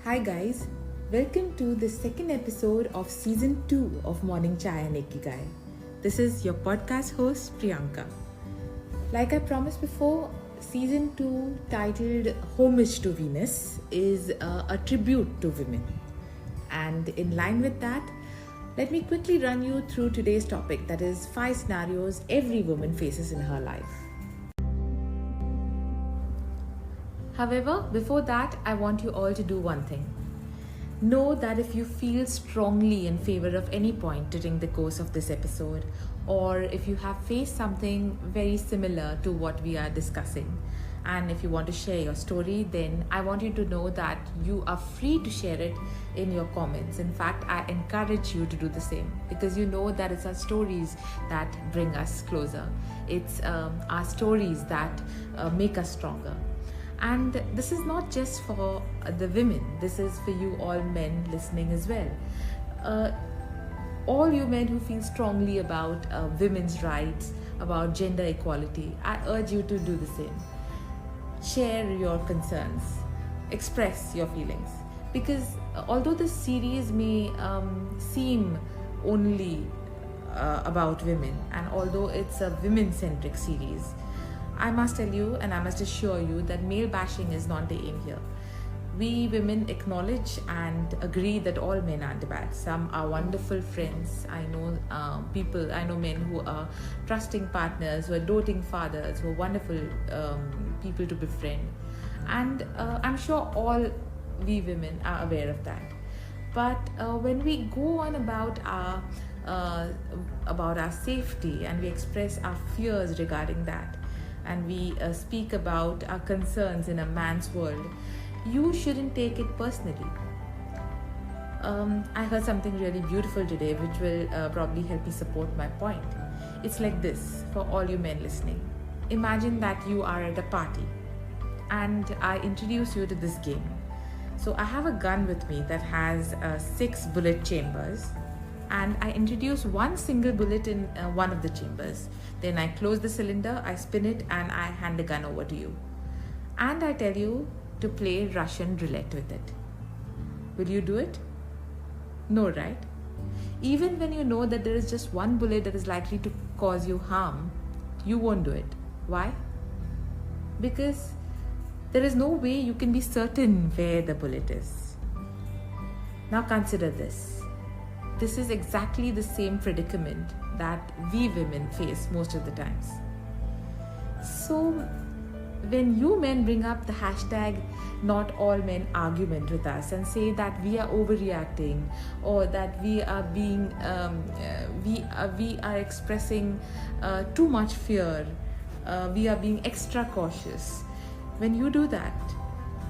Hi guys, welcome to the second episode of season 2 of Morning Chai and Ikigai. This is your podcast host Priyanka. Like I promised before, season 2 titled Homage to Venus is a tribute to women. And in line with that, let me quickly run you through today's topic, that is 5 scenarios every woman faces in her life. However, before that, I want you all to do one thing. Know that if you feel strongly in favor of any point during the course of this episode, or if you have faced something very similar to what we are discussing, and if you want to share your story, then I want you to know that you are free to share it in your comments. In fact, I encourage you to do the same because you know that it's our stories that bring us closer. It's our stories that make us stronger. And this is not just for the women, this is for you all men listening as well. All you men who feel strongly about women's rights, about gender equality, I urge you to do the same. Share your concerns, express your feelings. Because although this series may seem only about women, and although it's a women-centric series, I must tell you and I must assure you that male bashing is not the aim here. We women acknowledge and agree that all men aren't bad. Some are wonderful friends. I know men who are trusting partners, who are doting fathers, who are wonderful people to befriend. And I'm sure all we women are aware of that. But when we go on about our safety and we express our fears regarding that, and we speak about our concerns in a man's world, you shouldn't take it personally. I heard something really beautiful today which will probably help me support my point. It's like this for all you men listening. Imagine that you are at a party and I introduce you to this game. So I have a gun with me that has 6 bullet chambers, and I introduce one single bullet in one of the chambers. Then I close the cylinder, I spin it, and I hand the gun over to you. And I tell you to play Russian roulette with it. Will you do it? No, right? Even when you know that there is just one bullet that is likely to cause you harm, you won't do it. Why? Because there is no way you can be certain where the bullet is. Now consider this. This is exactly the same predicament that we women face most of the times. So when you men bring up the hashtag not all men argument with us and say that we are overreacting, or that we are being we are expressing too much fear, we are being extra cautious, when you do that,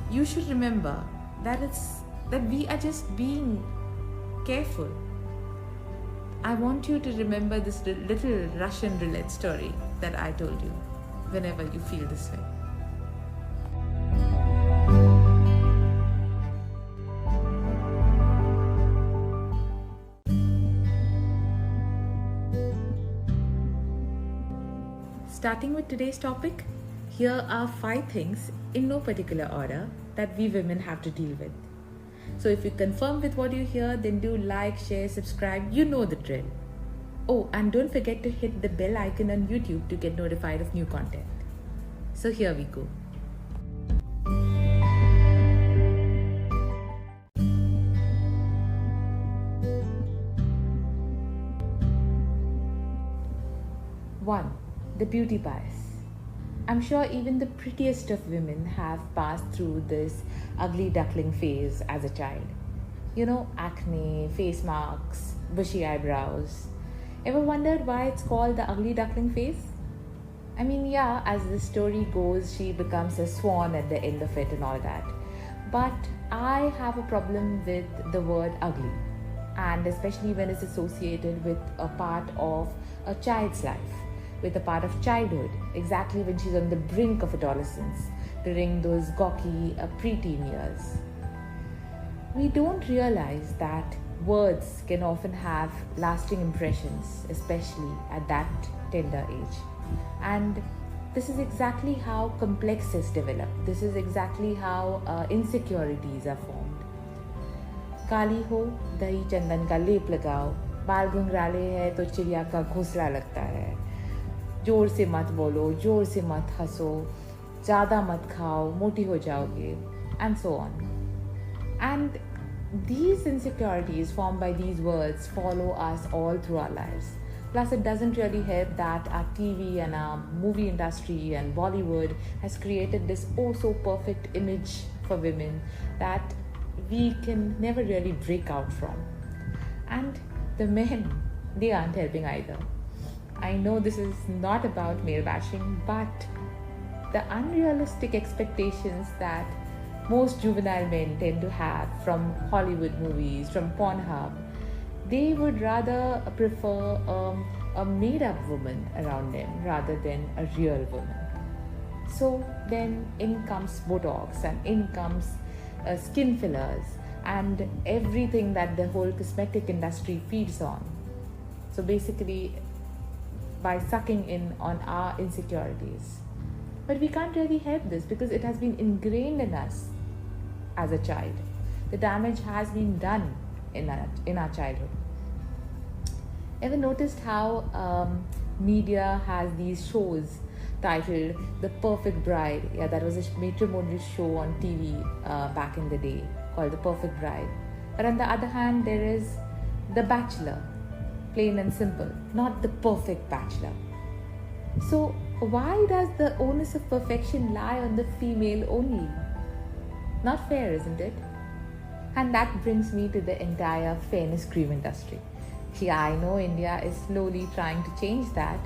you should remember that we are just being careful. I want you to remember this little Russian roulette story that I told you whenever you feel this way. Starting with today's topic, here are 5 things in no particular order that we women have to deal with. So if you confirm with what you hear, then do like, share, subscribe. You know the drill. Oh, and don't forget to hit the bell icon on YouTube to get notified of new content. So here we go. One, the beauty bias. I'm sure even the prettiest of women have passed through this ugly duckling phase as a child. You know, acne, face marks, bushy eyebrows. Ever wondered why it's called the ugly duckling phase? I mean, yeah, as the story goes, she becomes a swan at the end of it and all that. But I have a problem with the word ugly, and especially when it's associated with a part of a child's life, with a part of childhood, exactly when she's on the brink of adolescence, during those gawky preteen years. We don't realize that words can often have lasting impressions, especially at that tender age. And this is exactly how complexes develop. This is exactly how insecurities are formed. काली हो दही चंदन का लेप लगाओ, बाल घुंघराले है तो चिड़िया का घोंसला लगता है, जोर से मत बोलो, जोर से मत हंसो, ज़्यादा मत खाओ, मोटी हो जाओगे, and so on. And these insecurities formed by these words follow us all through our lives. Plus, it doesn't really help that our TV and our movie industry and Bollywood has created this oh so perfect image for women that we can never really break out from. And the men, they aren't helping either. I know this is not about male bashing, but the unrealistic expectations that most juvenile men tend to have from Hollywood movies, from Pornhub, they would rather prefer a made-up woman around them rather than a real woman. So then in comes Botox and in comes skin fillers and everything that the whole cosmetic industry feeds on. So basically by sucking in on our insecurities. But we can't really help this because it has been ingrained in us as a child. The damage has been done in our childhood. Ever noticed how media has these shows titled The Perfect Bride? Yeah, that was a matrimonial show on TV back in the day called The Perfect Bride. But on the other hand, there is The Bachelor, plain and simple, not the perfect bachelor. So why does the onus of perfection lie on the female only? Not fair, isn't it? And that brings me to the entire fairness cream industry. Yeah, I know India is slowly trying to change that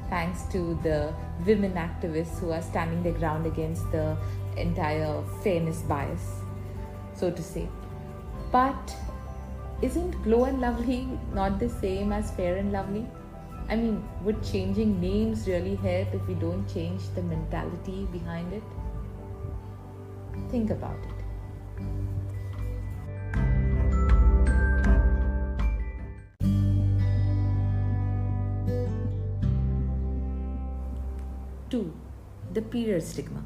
thanks to the women activists who are standing their ground against the entire fairness bias, so to say. But isn't Glow and Lovely not the same as Fair and Lovely? I mean, would changing names really help if we don't change the mentality behind it? Think about it. Two, the period stigma.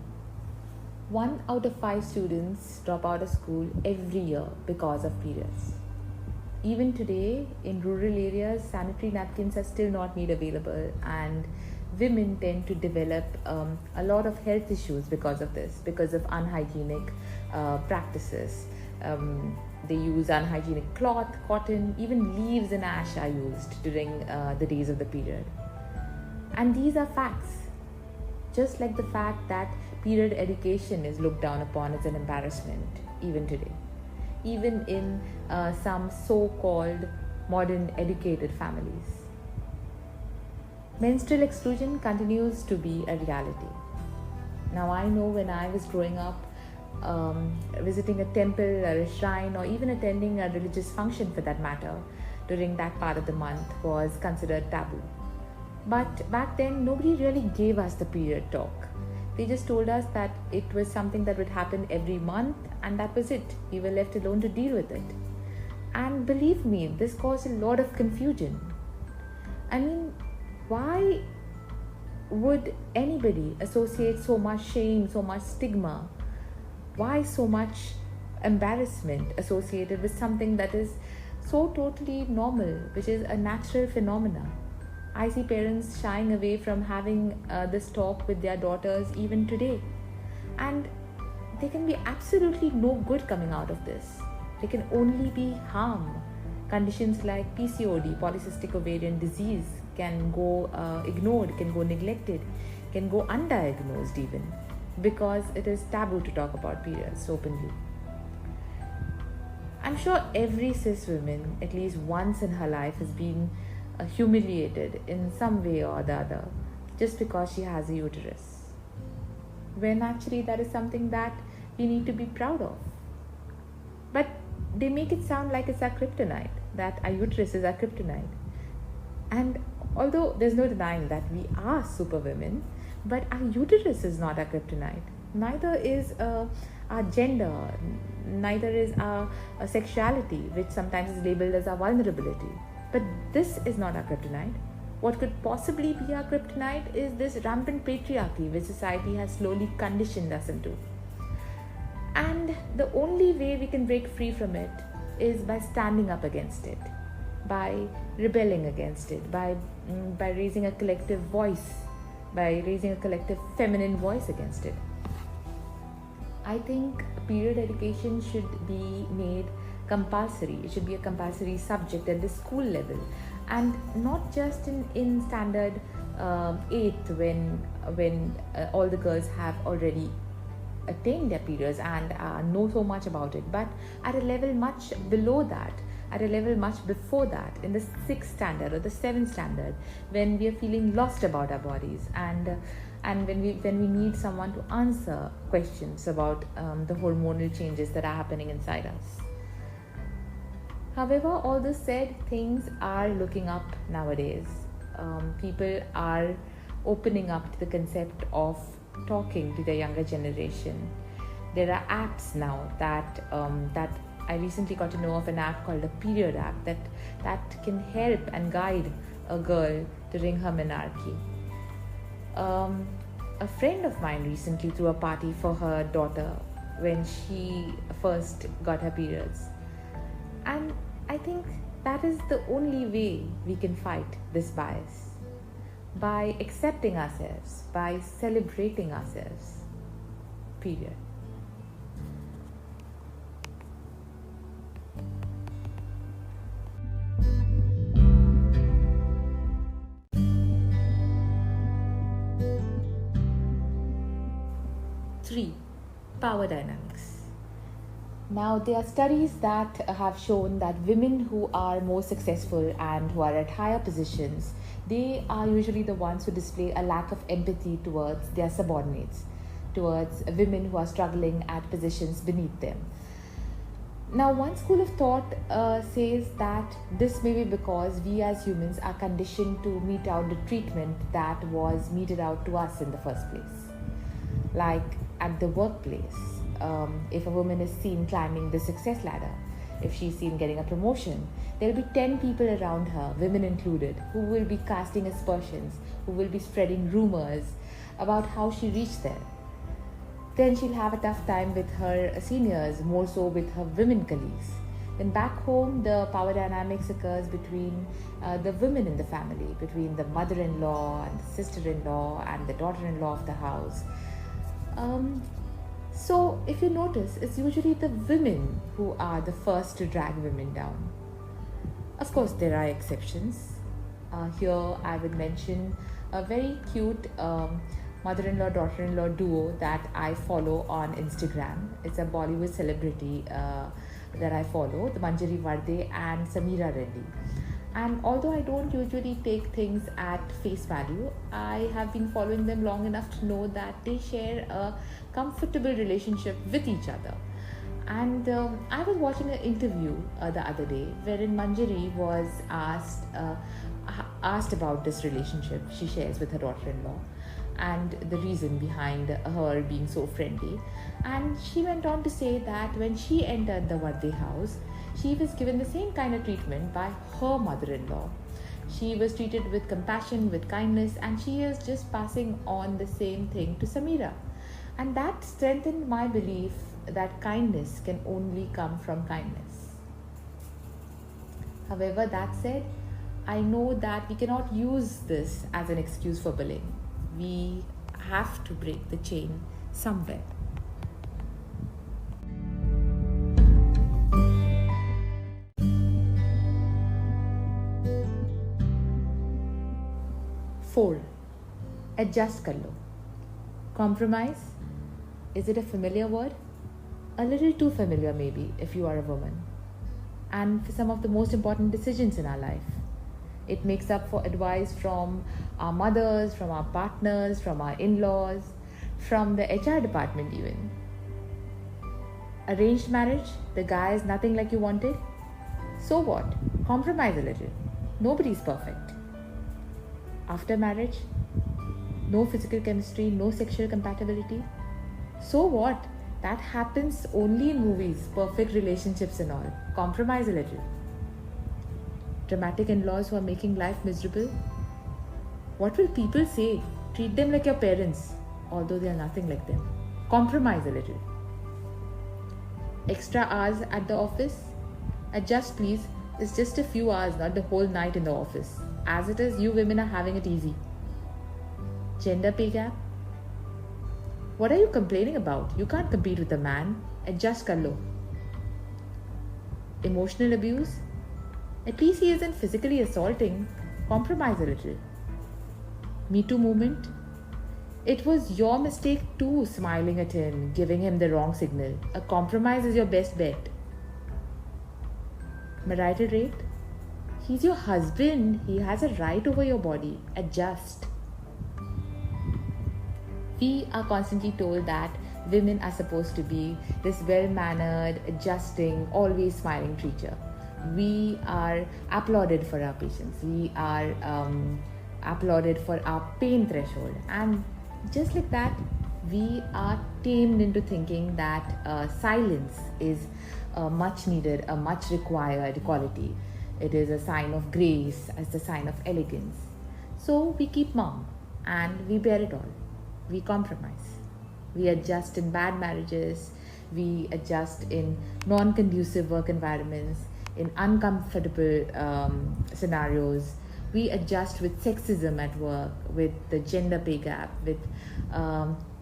1 out of 5 students drop out of school every year because of periods. Even today, in rural areas, sanitary napkins are still not made available, and women tend to develop a lot of health issues because of this, because of unhygienic practices. They use unhygienic cloth, cotton, even leaves and ash are used during the days of the period. And these are facts. Just like the fact that period education is looked down upon as an embarrassment even today, even in some so-called modern educated families. Menstrual exclusion continues to be a reality. Now I know when I was growing up, visiting a temple or a shrine or even attending a religious function for that matter during that part of the month was considered taboo. But back then, nobody really gave us the period talk. They just told us that it was something that would happen every month and that was it. We were left alone to deal with it. And believe me, this caused a lot of confusion. I mean, why would anybody associate so much shame, so much stigma? Why so much embarrassment associated with something that is so totally normal, which is a natural phenomena? I see parents shying away from having this talk with their daughters even today. And there can be absolutely no good coming out of this. There can only be harm. Conditions like PCOD, polycystic ovarian disease, can go ignored, can go neglected, can go undiagnosed even, because it is taboo to talk about periods openly. I'm sure every cis woman, at least once in her life, has been humiliated in some way or the other just because she has a uterus, when actually that is something that we need to be proud of. But they make it sound like it's our kryptonite, that our uterus is our kryptonite. And although there's no denying that we are superwomen, but our uterus is not our kryptonite. Neither is our gender, neither is our sexuality, which sometimes is labeled as our vulnerability. But this is not our kryptonite. What could possibly be our kryptonite is this rampant patriarchy which society has slowly conditioned us into. And the only way we can break free from it is by standing up against it, by rebelling against it, by raising a collective voice, by raising a collective feminine voice against it. I think period education should be made compulsory. It should be a compulsory subject at the school level, and not just in standard 8th when all the girls have already attained their periods and know so much about it, but at a level much below that, at a level much before that, in the 6th standard or the 7th standard, when we are feeling lost about our bodies, and when we need someone to answer questions about the hormonal changes that are happening inside us. However, all this said, things are looking up nowadays. People are opening up to the concept of talking to the younger generation. There are apps now that I recently got to know of, an app called a period app that can help and guide a girl during her menarche. A friend of mine recently threw a party for her daughter when she first got her periods, and I think that is the only way we can fight this bias, by accepting ourselves, by celebrating ourselves. Period. Three, power dynamics. Now, there are studies that have shown that women who are more successful and who are at higher positions, they are usually the ones who display a lack of empathy towards their subordinates, towards women who are struggling at positions beneath them. Now, one school of thought says that this may be because we as humans are conditioned to mete out the treatment that was meted out to us in the first place. Like at the workplace, if a woman is seen climbing the success ladder, if she's seen getting a promotion, there will be 10 people around her, women included, who will be casting aspersions, who will be spreading rumors about how she reached there. Then she'll have a tough time with her seniors, more so with her women colleagues. Then back home, the power dynamics occurs between the women in the family, between the mother-in-law and the sister-in-law and the daughter-in-law of the house. So if you notice, it's usually the women who are the first to drag women down. Of course, there are exceptions. Here I would mention a very cute mother-in-law, daughter-in-law duo that I follow on Instagram. It's a Bollywood celebrity that I follow, the Manjari Vardhe and Sameera Reddy. And although I don't usually take things at face value, I have been following them long enough to know that they share a comfortable relationship with each other. And I was watching an interview the other day wherein Manjari was asked about this relationship she shares with her daughter-in-law and the reason behind her being so friendly. And she went on to say that when she entered the Vardhe house, she was given the same kind of treatment by her mother-in-law. She was treated with compassion, with kindness, and she is just passing on the same thing to Sameera. And that strengthened my belief that kindness can only come from kindness. However, that said, I know that we cannot use this as an excuse for bullying. We have to break the chain somewhere. Four, adjust kar lo. Compromise. Is it a familiar word? A little too familiar maybe if you are a woman. And for some of the most important decisions in our life. It makes up for advice from our mothers, from our partners, from our in-laws, from the HR department even. Arranged marriage, the guy is nothing like you wanted. So what? Compromise a little. Nobody's perfect. After marriage, no physical chemistry, no sexual compatibility. So what? That happens only in movies, perfect relationships and all. Compromise a little. Dramatic in-laws who are making life miserable. What will people say? Treat them like your parents, although they are nothing like them. Compromise a little. Extra hours at the office. Adjust, please. It's just a few hours, not the whole night in the office. As it is, you women are having it easy. Gender pay gap? What are you complaining about? You can't compete with a man. Adjust kar lo. Emotional abuse? At least he isn't physically assaulting. Compromise a little. Me Too movement? It was your mistake too, smiling at him, giving him the wrong signal. A compromise is your best bet. Marital rape? He's your husband. He has a right over your body. Adjust. We are constantly told that women are supposed to be this well-mannered, adjusting, always smiling creature. We are applauded for our patience. We are applauded for our pain threshold. And just like that, we are tamed into thinking that silence is a much needed, a much required quality. It is a sign of grace, it's a sign of elegance. So we keep mum and we bear it all. We compromise. We adjust in bad marriages. We adjust in non-conducive work environments, in uncomfortable scenarios. We adjust with sexism at work, with the gender pay gap,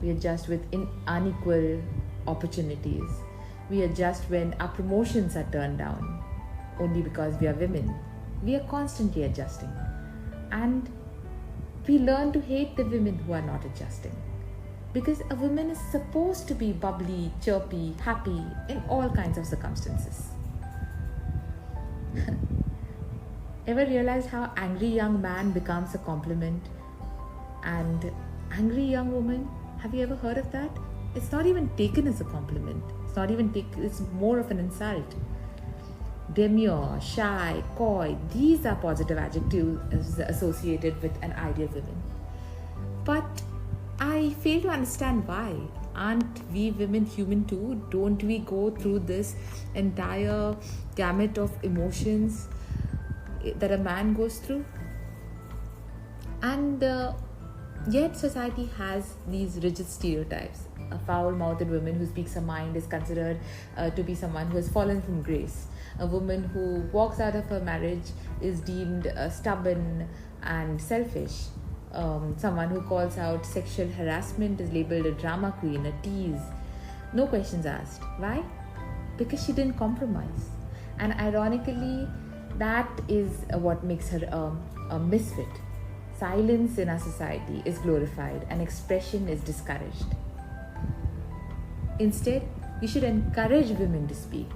we adjust with unequal opportunities. We adjust when our promotions are turned down only because we are women. We are constantly adjusting. And we learn to hate the women who are not adjusting. Because a woman is supposed to be bubbly, chirpy, happy in all kinds of circumstances. Ever realized how angry young man becomes a compliment? And angry young woman, have you ever heard of that? It's not even taken as a compliment. It's more of an insult. Demure, shy, coy, these are positive adjectives associated with an ideal woman. But I fail to understand why. Aren't we women human too? Don't we go through this entire gamut of emotions that a man goes through? And yet society has these rigid stereotypes. A foul-mouthed woman who speaks her mind is considered to be someone who has fallen from grace. A woman who walks out of her marriage is deemed stubborn and selfish. Someone who calls out sexual harassment is labeled a drama queen, a tease. No questions asked. Why? Because she didn't compromise. And ironically, that is what makes her a misfit. Silence in our society is glorified and expression is discouraged. Instead, we should encourage women to speak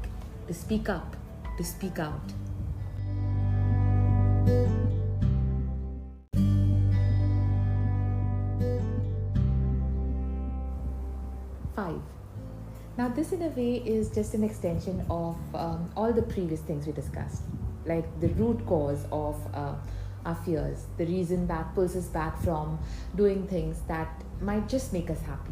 up, to speak out. Five. Now this in a way is just an extension of all the previous things we discussed, like the root cause of our fears, the reason that pulls us back from doing things that might just make us happy.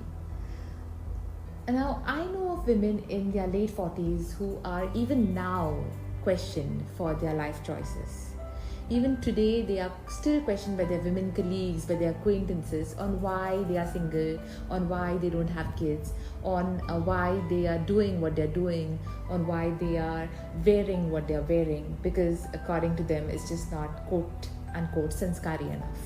And now I know of women in their late 40s who are even now questioned for their life choices. Even today, they are still questioned by their women colleagues, by their acquaintances on why they are single, on why they don't have kids, on why they are doing what they're doing, on why they are wearing what they're wearing, because according to them, it's just not quote unquote sanskari enough.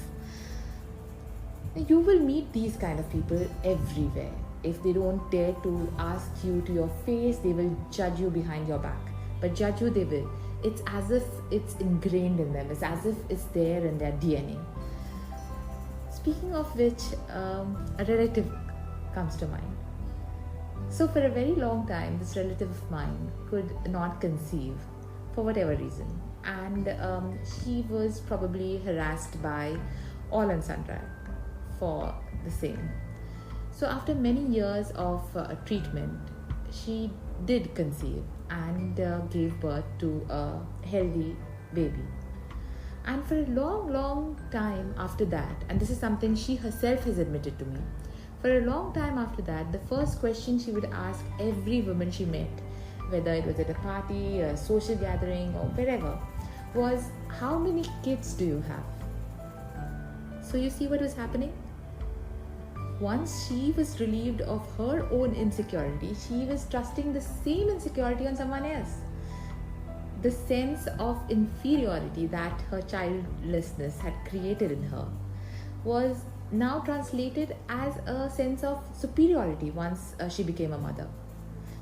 You will meet these kind of people everywhere. If they don't dare to ask you to your face, they will judge you behind your back. But judge you, they will. It's as if it's ingrained in them. It's as if it's there in their DNA. Speaking of which, a relative comes to mind. So for a very long time, this relative of mine could not conceive for whatever reason. And she was probably harassed by all and sundry for the same. So after many years of treatment, she did conceive and gave birth to a healthy baby. And for a long time after that, and this is something she herself has admitted to me, for a long time after that, the first question she would ask every woman she met, whether it was at a party, a social gathering or wherever, was, how many kids do you have? So you see what was happening? Once she was relieved of her own insecurity, she was trusting the same insecurity on someone else. the sense of inferiority that her childlessness had created in her was now translated as a sense of superiority once she became a mother.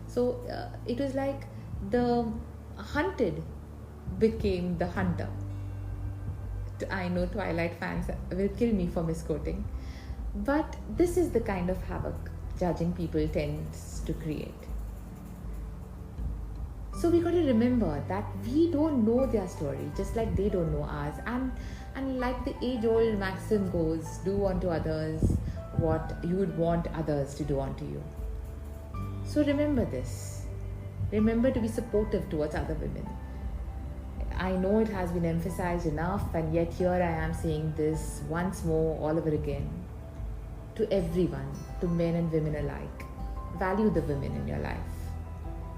So it was like the hunted became the hunter. I know Twilight fans will kill me for misquoting, but this is the kind of havoc judging people tends to create. So we got to remember that we don't know their story, just like they don't know ours. And like the age-old maxim goes, do unto others what you would want others to do unto you. So remember this. Remember to be supportive towards other women. I know it has been emphasized enough, and yet here I am saying this once more, all over again. To everyone, to men and women alike. Value the women in your life.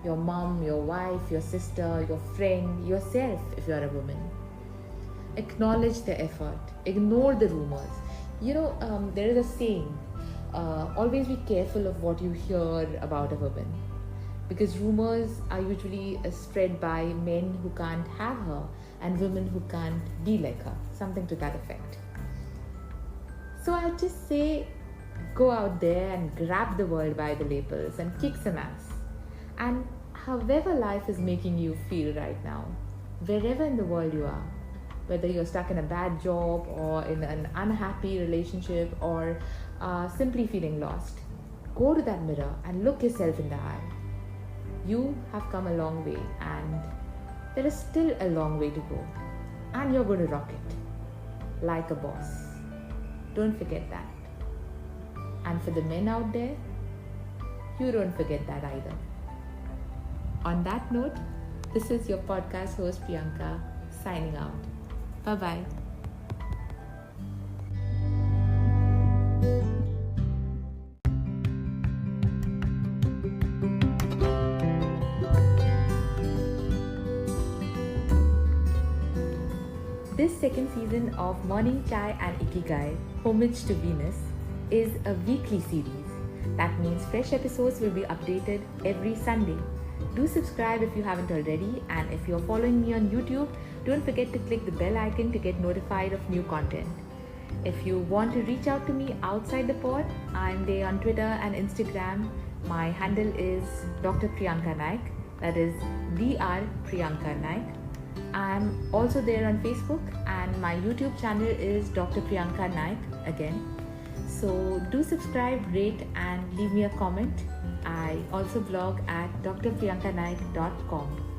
Your mom, your wife, your sister, your friend, yourself if you are a woman. Acknowledge their effort. Ignore the rumors. There is a saying, always be careful of what you hear about a woman, because rumors are usually spread by men who can't have her and women who can't be like her, something to that effect. So I just say, go out there and grab the world by the lapels and kick some ass. And however life is making you feel right now, wherever in the world you are, whether you're stuck in a bad job or in an unhappy relationship or simply feeling lost, go to that mirror and look yourself in the eye. You have come a long way, and there is still a long way to go, and you're going to rock it like a boss. Don't forget that. And for the men out there, you don't forget that either. On that note, this is your podcast host Priyanka signing out. Bye-bye. This second season of Morning Chai and Ikigai, Homage to Venus, is a weekly series. That means fresh episodes will be updated every Sunday. Do subscribe if you haven't already, and if you're following me on YouTube, don't forget to click the bell icon to get notified of new content. If you want to reach out to me outside the pod, I'm there on Twitter and Instagram. My handle is Dr. Priyanka Naik, that is Dr. Priyanka Naik. I'm also there on Facebook, and my YouTube channel is Dr. Priyanka Naik again. So do subscribe, rate, and leave me a comment. I also blog at drpriyankanaik.com.